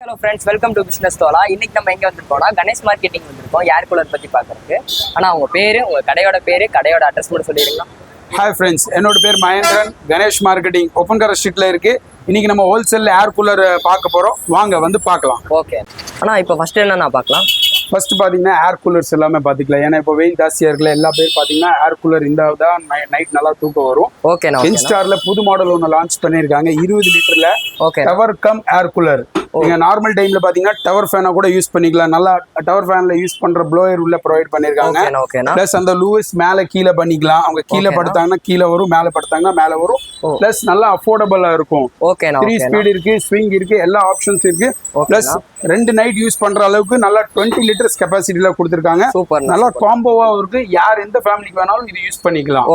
Hello friends, welcome to business தோலா. இன்னைக்கு நம்ம எங்கே வந்துருக்கோம்னா கணேஷ் மார்க்கெட்டிங் வந்திருக்கோம். ஏர் கூலர் பற்றி பார்க்கறதுக்கு. ஆனால் உங்கள் பேர், உங்கள் கடையோட பேர், கடையோட அட்ரஸ் மட்டும் சொல்லிடுங்களா? ஹாய் ஃப்ரெண்ட்ஸ், என்னோட பேர் மகேந்திரன். கணேஷ் மார்க்கெட்டிங் ஓப்பன்கர ஸ்ட்ரீட்ல இருக்கு. இன்னைக்கு நம்ம ஹோல்சேல் ஏர் கூலர் பார்க்க போறோம். வாங்க வந்து பார்க்கலாம். ஓகே. ஆனால் இப்போ ஃபர்ஸ்ட் என்னன்னா பார்க்கலாம். ஃபர்ஸ்ட் பார்த்தீங்கன்னா ஏர் கூலர்ஸ் எல்லாமே பார்த்துக்கலாம். ஏன்னா இப்போ வெயில் ஜாஸ்தியாக இருக்குல்ல, எல்லா பேர் பார்த்தீங்கன்னா ஏர் கூலர் இந்த தான் நைட் நல்லா தூக்கம் வரும். ஓகே. இன்ஸ்டார்ல புது மாடல் ஒன்று லான்ச் பண்ணியிருக்காங்க. 20 லிட்டர்ல okay tower cum air cooler. நீங்க நார்மல் டைம்ல பாத்தீங்கன்னா டவர் ஃபேனா கூட யூஸ் பண்ணிக்கலாம். நல்லா டவர் ஃபேன்ல யூஸ் பண்ற ப்ளோயர் உள்ள ப்ரொவைட் பண்ணிருக்காங்க. பிளஸ் அந்த லூயிஸ் மேல கீழே பண்ணிக்கலாம். அவங்க கீழே படுத்தாங்கன்னா கீழே வரும், மேல படுத்தாங்கன்னா மேல வரும். பிளஸ் நல்லா அஃபோர்டபுளா இருக்கும். 3 ஸ்பீட் இருக்கு, ஸ்விங் இருக்கு, எல்லா ஆப்ஷன்ஸ் இருக்கு. பிளஸ் 2 நைட் யூஸ் பண்ற அளவுக்கு நல்லா 20 லிட்டர்ஸ் கெபாசிட்டில கொடுத்திருக்காங்க. நல்லா காம்போவா இருக்கு. யார் எந்த ஃபேமிலிக்கு வேணாலும் இது யூஸ் பண்ணிக்கலாம்.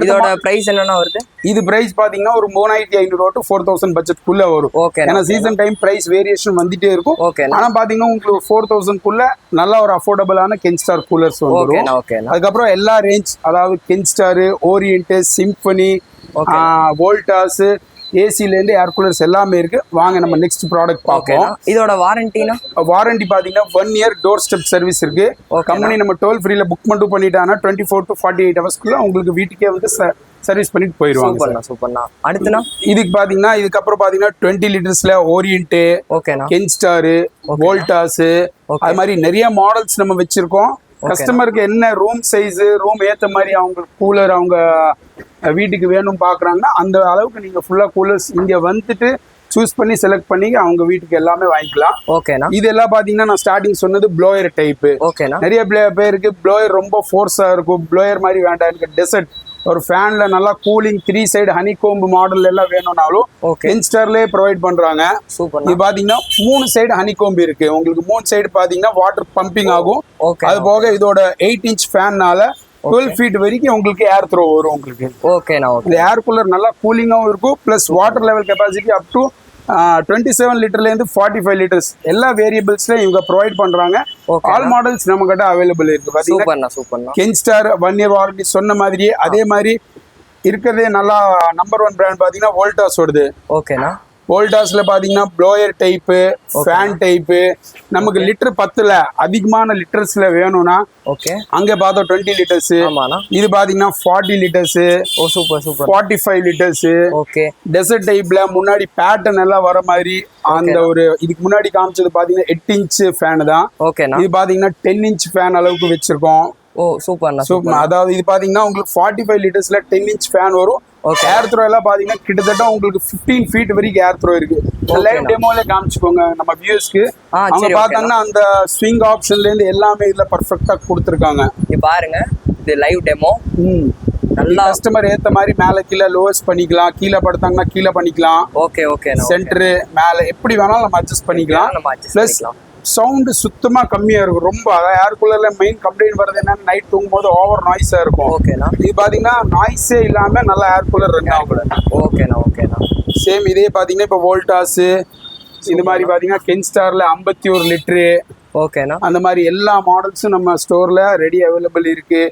இதோட பிரைஸ் என்னன்னா வருது? இது பிரைஸ் பாத்தீங்கன்னா ஒரு 3500 to 4000 பட்ஜெட் குள்ள வரும். ஏன்னா சீசன் டைம் பிரைஸ் வேரியேஷன் வந்துட்டே இருக்கும். ஆனா பாத்தீங்கன்னா உங்களுக்கு 4000 குள்ள நல்ல ஒரு அஃபோர்டபுளான கென்ஸ்டார் கூலர்ஸ் வந்துரும். அதுக்கப்புறம் எல்லா ரேஞ்ச், அதாவது கென்ஸ்டார், ஓரியன்ட், சிம்பனி, வோல்டாஸ், ஏசில இருந்து ஏர் கூலர்ஸ் எல்லாமே இருக்கு. வாங்க நம்ம நெக்ஸ்ட் ப்ராடக்ட் பார்ப்போம். இதோட வாரண்டினா? வாரண்டி பாத்தீங்கன்னா 1 year டோர் ஸ்டெப் சர்வீஸ் இருக்கு. கம்பெனி நம்ம டோல் ஃப்ரீல புக் மட்டும் பண்ணிட்டாங்கன்னா 24 to 48 ஹவர்ஸ்க்குள்ள உங்களுக்கு வீட்டுக்கே வந்து சர்வீஸ் பண்ணிட்டு போயிருவாங்க. சூப்பர்ண்ணா. அடுத்துனா இதுக்கு பாத்தீங்கன்னா இதுக்கப்புறம் பாத்தீங்கன்னா 20 லிட்டர்ஸ்ல ஓரியன்ட், கென்ஸ்டார், வோல்டாஸ், அது மாதிரி நிறைய மாடல்ஸ் நம்ம வச்சிருக்கோம். கஸ்டமருக்கு என்ன ரூம் சைஸ், ரூம் ஏத்த மாதிரி அவங்க கூலர் அவங்க வீட்டுக்கு வேணும் பாக்குறாங்கன்னா அந்த அளவுக்கு நீங்க ஃபுல்லா கூலர்ஸ் இங்க வந்துட்டு சூஸ் பண்ணி செலக்ட் பண்ணி அவங்க வீட்டுக்கு எல்லாமே வாங்கிக்கலாம். இதெல்லாம் பாத்தீங்கன்னா நான் ஸ்டார்டிங் சொன்னது ப்ளோயர் டைப். நிறைய பேருக்கு ப்ளோயர் ரொம்ப ஃபோர்ஸா இருக்கும். ப்ளோயர் மாதிரி வேண்டாம், எனக்கு டெசர்ட் ஒரு ஃபேன்ல நல்லா கூலிங் 3 சைடு ஹனிகோம்பு மாடல் எல்லாம் வேணும்னாலும் கென்ஸ்டார்லயே ப்ரொவைட் பண்றாங்க. இது பாத்தீங்கன்னா 3 சைடு ஹனிகோம்பு இருக்கு. உங்களுக்கு 3 சைடு பாத்தீங்கன்னா வாட்டர் பம்பிங் ஆகும். அது போக இதோட 8 inch ஃபேன்னால 12 feet வரைக்கும் உங்களுக்கு ஏர் த்ரோ வரும். உங்களுக்கு இந்த ஏர் கூலர் நல்லா கூலிங்காகவும் இருக்கும். Plus water level capacity up to 27 லிட்டர்ல இருந்து 45 லிட்டர்ஸ் எல்லா வேரியபிள்ஸ்ல இவங்க ப்ரொவைட் பண்றாங்க. ஆல் மாடல்ஸ் நம்ம கிட்ட அவைலபிள் இருக்கு. பாத்தீங்கன்னா கென்ஸ்டார் 1 year வாரண்டி சொன்ன மாதிரியே அதே மாதிரி இருக்கிறதே நல்லா நம்பர் 1 பிராண்ட் பாத்தீங்கன்னா வோல்டாஸ் ஓடுது. வோல்டாஸ்ல பாத்தீங்கன்னா ப்ளோயர் டைப்பு, ஃபேன் டைப்பு. நமக்கு லிட்டர் 10ல அதிகமான லிட்டர்ஸ்ல வேணும்னா அங்க பார்த்தோம் 20 லிட்டர்ஸ். இது பாத்தீங்கன்னா 40 லிட்டர்ஸ், 45 லிட்டர்ஸ். டெசர்ட் டைப்ல முன்னாடி பேட்டர்ன் எல்லாம் வர மாதிரி அந்த ஒரு இதுக்கு முன்னாடி காமிச்சது பாத்தீங்கன்னா 8 inch ஃபேன் தான். இது பாத்தீங்கன்னா 10 inch ஃபேன் அளவுக்கு வச்சிருக்கோம். அதாவது இது பாத்தீங்கன்னா உங்களுக்கு 45 லிட்டர்ஸ்ல 10 inch ஃபேன் வரும். ஏர் த்ரோ எல்லாம் பாத்தீங்கன்னா கிட்டத்தட்ட உங்களுக்கு 15 feet வரைக்கும் ஏர் த்ரோ இருக்கு. லைவ் டெமோல காமிச்சுக்கோங்க நம்ம வியூஸ்க்கு. அவங்க பார்த்தாங்கன்னா அந்த ஸ்விங் ஆப்ஷன்ல இருந்து எல்லாமே இதுல பர்ஃபெக்ட்டா கொடுத்துருக்காங்க. பாருங்க, இது லைவ் டெமோ. நல்லா கஸ்டமர் ஏத்த மாதிரி மேல கீழே லோவஸ்ட் பண்ணிக்கலாம். கீழே படுத்தாங்கன்னா கீழே பண்ணிக்கலாம். சென்டர் மேல எப்படி வேணாலும் நம்ம அட்ஜஸ்ட் பண்ணிக்கலாம். பிளஸ் சவுண்டு சுத்தமா கம்மியா இருக்கும். ரொம்ப அதாவது ஏர் கூலர்ல மெயின் கம்ப்ளைண்ட் வருது என்னன்னா நைட் தூங்கும் போது ஓவர் நாய்ஸா இருக்கும். இது பாத்தீங்கன்னா நாய்ஸே இல்லாம நல்லா ஏர் கூலர் ரன் ஆகும். சேம் இதே பாத்தீங்கன்னா இப்போ வோல்டாஸ் இது மாதிரி பாத்தீங்கன்னா கென்ஸ்டார்ல 51 லிட்டரு அந்த மாதிரி எல்லா மாடல்ஸும் நம்ம ஸ்டோர்ல ரெடி அவைலபிள் இருக்கு.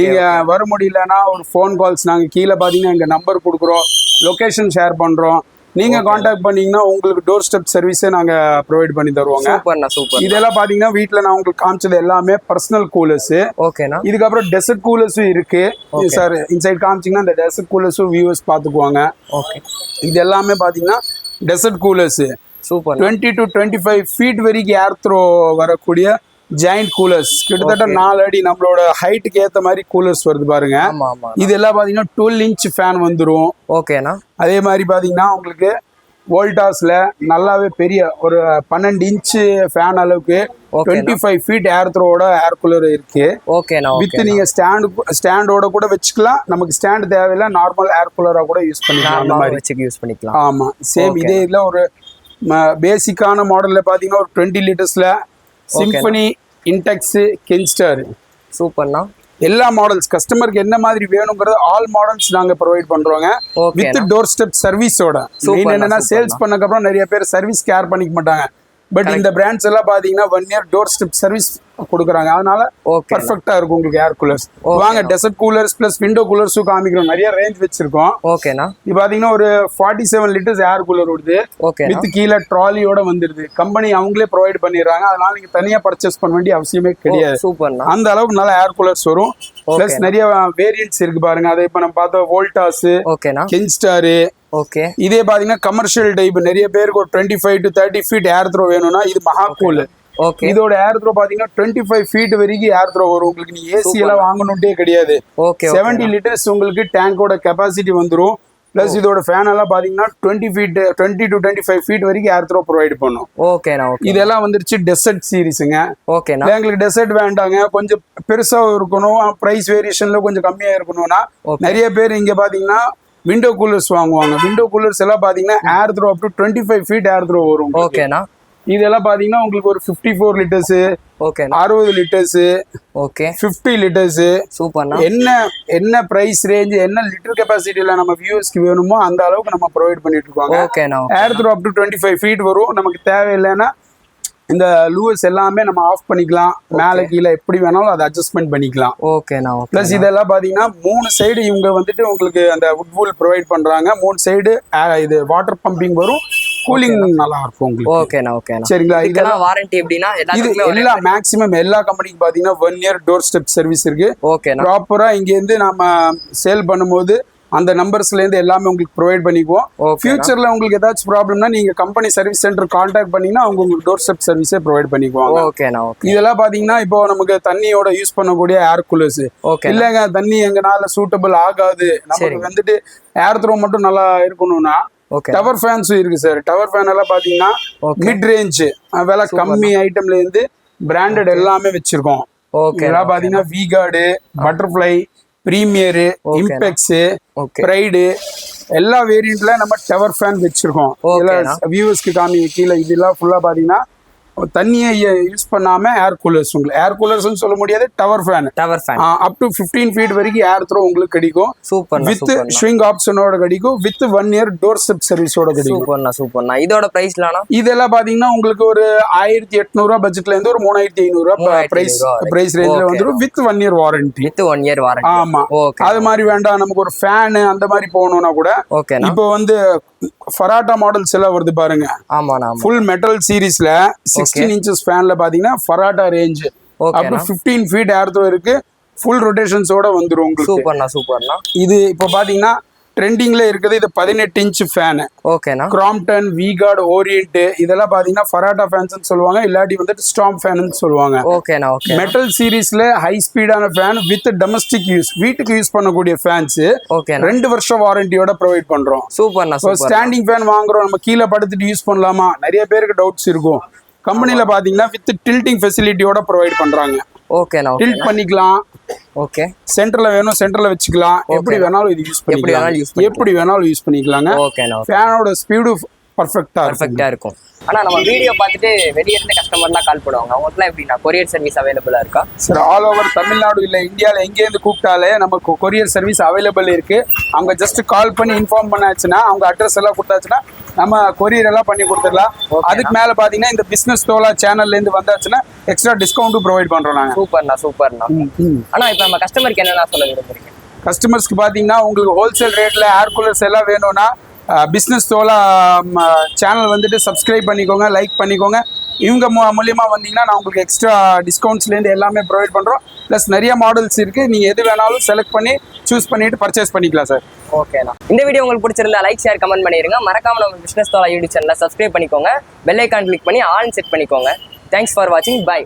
நீங்க வர முடியலன்னா ஒரு ஃபோன் கால்ஸ் நாங்க கீழே பாத்தீங்கன்னா எங்க நம்பர் கொடுக்குறோம், லொகேஷன் ஷேர் பண்றோம். நீங்க கான்டாக்ட் பண்ணீங்கன்னா உங்களுக்கு டோர் ஸ்டெப் சர்வீஸே நாங்க ப்ரொவைட் பண்ணி தருவாங்க. இதெல்லாம் பாத்தீங்கன்னா வீட்டுல நான் உங்களுக்கு காமிச்சது எல்லாமே பர்சனல் கூலர்ஸ். இதுக்கப்புறம் டெசர்ட் கூலர்ஸும் இருக்கு சார். இன்சைட் காமிச்சிங்கன்னா இந்த டெசர்ட் கூலர்ஸும் வியூவர்ஸ் பாத்துக்குவாங்க. இது எல்லாமே பாத்தீங்கன்னா டெசர்ட் கூலர்ஸ் 20 to 25 feet வரைக்கும் ஏர் த்ரோ வரக்கூடிய ஜாயிண்ட் கூலர்ஸ். கிட்டத்தட்ட 4 அடி நம்மளோட ஹைட்டுக்கு ஏத்த மாதிரி கூலர்ஸ் வருது பாருங்க. இது எல்லாம் பாத்தீங்கன்னா 12 inch ஃபேன் வந்துரும். அதே மாதிரி பாத்தீங்கன்னா உங்களுக்கு வோல்டாஸ்ல நல்லாவே பெரிய ஒரு 12 inch ஃபேன் அளவுக்கு 25 feet ஏர் த்ரோட ஏர் கூலர் இருக்கு. வித் நீங்க ஸ்டாண்டோட கூட வச்சுக்கலாம். நமக்கு ஸ்டாண்ட் தேவையில்லை, நார்மல் ஏர் கூலரா கூட யூஸ் பண்ணிக்கலாம். அந்த மாதிரி யூஸ் பண்ணிக்கலாம். ஆமா, சேம் இதே இதுல ஒரு பேசிக்கான மாடல்ல பாத்தீங்கன்னா ஒரு 20 லிட்டர்ஸ்ல சிம்பனி, இன்டெக்ஸ், கென்ஸ்டார் சூப்பர்ண்ணா. எல்லா மாடல்ஸ் கஸ்டமருக்கு என்ன மாதிரி வேணுங்கிறது ஆல் மாடல்ஸ் நாங்க ப்ரொவைட் பண்றோங்க. வித் டோர் ஸ்டெப் சர்வீஸோட. என்னன்னா சேல்ஸ் பண்ணக்கப்புறம் நிறைய பேர் சர்வீஸ் கேர் பண்ணிக்க மாட்டாங்க. பட் இந்த பிராண்ட்ஸ் எல்லாம் பாத்தீங்கன்னா 1 year டோர் ஸ்டெப் சர்வீஸ் கொடுக்குறாங்க. அதனால பர்ஃபெக்ட்டா இருக்கும் உங்களுக்கு ஏர் கூலர்ஸ். வாங்க டெசர்ட் கூலர்ஸ் பிளஸ் விண்டோ கூலர்ஸும் காமிக்கிறோம். நிறைய ரேஞ்ச் வச்சிருக்கோம். ஓகேண்ணா. இது பாத்தீங்கன்னா ஒரு 47 லிட்டர்ஸ் ஏர் கூலர் வருது. வித் கீழே ட்ராலியோட வந்துருது. கம்பெனி அவங்களே ப்ரொவைட் பண்ணிடுறாங்க. அதனால நீங்க தனியா பர்ச்சேஸ் பண்ண வேண்டிய அவசியமே கிடையாது. சூப்பர்ண்ணா. அந்த அளவுக்கு நல்ல ஏர் கூலர்ஸ் வரும். பிளஸ் நிறைய வேரியன்ட்ஸ் இருக்கு பாருங்க. அதை இப்ப நம்ம பார்த்தோம் வோல்டாஸ், கென்ஸ்டார். ஓகே. இதே பாத்தீங்கன்னா கமர்ஷியல் டைப் நிறைய பேருக்கு ஒரு 25 to 30 ஃபீட் ஏர் த்ரோ வேணும்னா இது மகா கூல். இதோட ஏர் த்ரோ பாத்தீங்கன்னா 25 ஃபீட் வரைக்கும் ஏர் த்ரோ வரும். உங்களுக்கு நீ ஏசி எல்லாம் வாங்கணும்ட்டே கிடையாது. 70 லிட்டர்ஸ் உங்களுக்கு டேங்கோட கெபாசிட்டி வந்துரும். பிளஸ் இதோட ஃபேன் எல்லாம் பாத்தீங்கன்னா 20 to 25 ஃபீட் வரைக்கும் ஏர் த்ரோ ப்ரொவைட் பண்ணும். இதெல்லாம் வந்துருச்சு டெசர்ட் சீரிஸுங்க. எங்களுக்கு டெசர்ட் வேண்டாங்க, கொஞ்சம் பெருசா இருக்கணும், பிரைஸ் வேரியேஷன்ல கொஞ்சம் கம்மியா இருக்கணும்னா நிறைய பேர் இங்க பாத்தீங்கன்னா விண்டோ கூலர்ஸ் வாங்குவாங்க. விண்டோ கூலர்ஸ் எல்லாம் பாத்தீங்கன்னா air throw up to 25 feet air throw வரும். ஓகேனா. இதெல்லாம் பாத்தீங்கன்னா உங்களுக்கு ஒரு 54 லிட்டர்ஸ், 60 லிட்டர்ஸ், 50 லிட்டர்ஸ். சூப்பர்ண்ணா. என்ன பிரைஸ் ரேஞ்ச், என்ன லிட்டர் கெபாசிட்டில நம்ம வியூவர்ஸ்க்கு வேணுமோ அந்த அளவுக்கு நம்ம ப்ரொவைட் பண்ணிட்டு இருக்கோம். Air throw up to 25 feet வரும். நமக்கு தேவையில்லைன்னா இந்த லூவர்ஸ் எல்லாமே நம்ம ஆஃப் பண்ணிக்கலாம். மேல கீழே எப்படி வேணாலும் அதை அட்ஜஸ்ட்மெண்ட் பண்ணிக்கலாம். ஓகேண்ணா. பிளஸ் இதெல்லாம் பாத்தீங்கன்னா 3 சைடு இவங்க வந்துட்டு உங்களுக்கு அந்த வுட் வூல் ப்ரொவைட் பண்றாங்க. 3 சைடு இது வாட்டர் பம்பிங் வரும். கூலிங் நல்லா இருக்கும் உங்களுக்கு. ஓகேண்ணா. சரிங்களா. இதெல்லாம் வாரண்டி எப்படின்னா இது எல்லா மேக்ஸிமம் எல்லா கம்பெனிக்கு பாத்தீங்கன்னா 1 year டோர் ஸ்டெப் சர்வீஸ் இருக்கு. ப்ராப்பரா இங்க இருந்து நம்ம சேல் பண்ணும்போது அந்த நம்பர்ஸ்ல இருந்து எல்லாமே உங்களுக்கு ப்ரொவைட் பண்ணிக்குவோம். ஃபியூச்சர்ல உங்களுக்கு ஏதாச்சும் ப்ராப்ளம்னா நீங்க கம்பெனி சர்வீஸ் சென்டர் கான்டாக்ட் பண்ணீங்கன்னா அவங்க உங்களுக்கு டோர் ஸ்டெப் சர்வீஸே ப்ரொவைட் பண்ணிக்குவாங்க. இதெல்லாம் பாத்தீங்கன்னா இப்போ நமக்கு தண்ணியோட யூஸ் பண்ணக்கூடிய ஏர் கூலர்ஸ். இல்லங்க தண்ணி எங்கனால சூட்டபிள் ஆகாது, நமக்கு வந்துட்டு ஏர் த்ரோ மட்டும் நல்லா இருக்கணும்னா டவர் ஃபேன்ஸும் இருக்கு சார். டவர் ஃபேன் எல்லாம் பாத்தீங்கன்னா மிட் ரேஞ்ச் விலை கம்மி ஐட்டம்ல இருந்து பிராண்டட் எல்லாமே வச்சிருக்கோம். இதெல்லாம் பாத்தீங்கன்னா V-Guard, butterfly, premier, Impex, bride எல்லா வேரியண்ட்ல நம்ம டவர் ஃபேன் வச்சிருக்கோம். வியூவர்ஸ்க்கு காமிங்க கீழே. இதெல்லாம் ஃபுல்லா பாத்தீங்கன்னா தண்ணியை யூஸ் பண்ணாம ஏர் கூலர்ஸ். உங்களுக்கு ஏர் கூலர்ஸ் சொல்ல முடியாது, tower fan up to 15 feet வரைக்கும் ஏர் த்ரோ உங்களுக்கு கிடைக்கும். சூப்பர். வித் ஸ்விங் ஆப்ஷனோட கிடைக்கும். வித் 1 year டோர் ஸ்டெப் சர்வீஸோட கிடைக்கும். சூப்பர்ண்ணா. இதோட பிரைஸ்லாம் இதெல்லாம் பாத்தீங்கன்னா உங்களுக்கு ஒரு 1800 பட்ஜெட்ல இருந்து ஒரு 3500 பிரைஸ் ரேஞ்ச்ல வந்துடும். With 1 year warranty. ஆமா. அது மாதிரி வேண்டாம் நமக்கு ஒரு ஃபேன் அந்த மாதிரி போகணும்னா கூட இப்போ வந்து ஃபராட்டா மாடல்ஸ் எல்லாம் வருது பாருங்க. ஃபுல் மெட்டல் சீரீஸ்ல 16 inches ஃபேன்ல பாத்தீங்கன்னா ஃபராட்டா range up to 15 feet air throw இருக்கு. ஃபுல் ரொட்டேஷன்ஸோட வந்துரும் உங்களுக்கு. சூப்பர்ண்ணா. இது இப்போ பாத்தீங்கன்னா ட்ரெண்டிங்ல இருக்குது. இது 18 inch fan. Crompton, V-Guard, orient இதெல்லாம் பாத்தீங்கன்னா ஃபராட்டா ஃபேன்ஸ் சொல்லுவாங்க. இல்லாட்டி வந்துட்டு ஸ்டார்ம் ஃபேன் சொல்லுவாங்க. மெட்டல் சீரீஸ்ல ஹை ஸ்பீடான ஃபேன் வித் டொமஸ்டிக் யூஸ், வீட்டுக்கு யூஸ் பண்ணக்கூடிய ஃபேன்ஸ் 2 வருஷம் வாரண்டியோட ப்ரொவைட் பண்றோம். சூப்பர்ண்ணா. ஸ்டாண்டிங் ஃபேன் வாங்குறோம், நம்ம கீழே படுத்துட்டு யூஸ் பண்ணலாமா, நிறைய பேருக்கு டவுட்ஸ் இருக்கும். கம்பெனில பாத்தீங்கன்னா வித் டில்டிங் ஃபெசிலிட்டியோட ப்ரொவைட் பண்றாங்க. டில்ட் பண்ணிக்கலாம். சென்டர்ல வேணும் சென்டர்ல வச்சுக்கலாம். எப்படி வேணாலும் இது யூஸ் பண்ணிக்கலாம். எப்படி வேணாலும் யூஸ் பண்ணிக்கலாங்க. ஃபேனோட ஸ்பீடு பர்ஃபெக்ட்டா இருக்கும். ஆனா நம்ம வீடியோ பார்த்துட்டு வெளியே இருந்து கஸ்டமர்லாம் கால் பண்ணுவாங்க. அவங்களுக்குலாம் எப்படின்னா கொரியர் சர்வீஸ் அவைலபிளா இருக்கா சார்? ஆல் ஓவர் தமிழ்நாடு இல்ல இந்தியாவில் எங்கேருந்து கூப்பிட்டாலே நமக்கு கொரியர் சர்வீஸ் அவைலபிள் இருக்கு. அவங்க ஜஸ்ட் கால் பண்ணி இன்ஃபார்ம் பண்ணாச்சுன்னா, அவங்க அட்ரஸ் எல்லாம் கொடுத்தாச்சுன்னா நம்ம கொரியர் எல்லாம் பண்ணி கொடுத்துடலாம். அதுக்கு மேல பாத்தீங்கன்னா இந்த பிசினஸ் தோலா சேனல்ல இருந்து வந்தாச்சுன்னா எக்ஸ்ட்ரா டிஸ்கவுண்ட் ப்ரொவைட் பண்றோம் நாங்க. சூப்பர்ண்ணா. ஆனா இப்ப நம்ம கஸ்டமருக்கு என்னென்ன சொல்ல விரும்புறீங்க? கஸ்டமர்ஸ்க்கு பாத்தீங்கன்னா உங்களுக்கு ஹோல்சேல் ரேட்ல ஏர் கூலர்ஸ் எல்லாம் வேணும்னா பிஸ்னஸ் தோலா சேனல் வந்துட்டு சப்ஸ்கிரைப் பண்ணிக்கோங்க, லைக் பண்ணிக்கோங்க. இவங்க மூலியமா வந்தீங்கன்னா நான் உங்களுக்கு எக்ஸ்ட்ரா டிஸ்கவுண்ட்ஸ்லேருந்து எல்லாமே ப்ரொவைட் பண்ணுறோம். ப்ளஸ் நிறைய மாடல்ஸ் இருக்குது. நீங்கள் எது வேணாலும் செலக்ட் பண்ணி சூஸ் பண்ணிட்டு பர்ச்சேஸ் பண்ணிக்கலாம் சார். ஓகேண்ணா. இந்த வீடியோ உங்களுக்கு பிடிச்சிருந்தா லைக், ஷேர், கமெண்ட் பண்ணிடுங்க. மறக்காம நம்ம பிஸ்னஸ் தோலா யூடியூப் சேனலை சப்ஸ்கிரைப் பண்ணிக்கோங்க. பெல் ஐக்கான் கிளிக் பண்ணி ஆல் செட் பண்ணிக்கோங்க. தேங்க்ஸ் ஃபார் வாட்சிங். பை.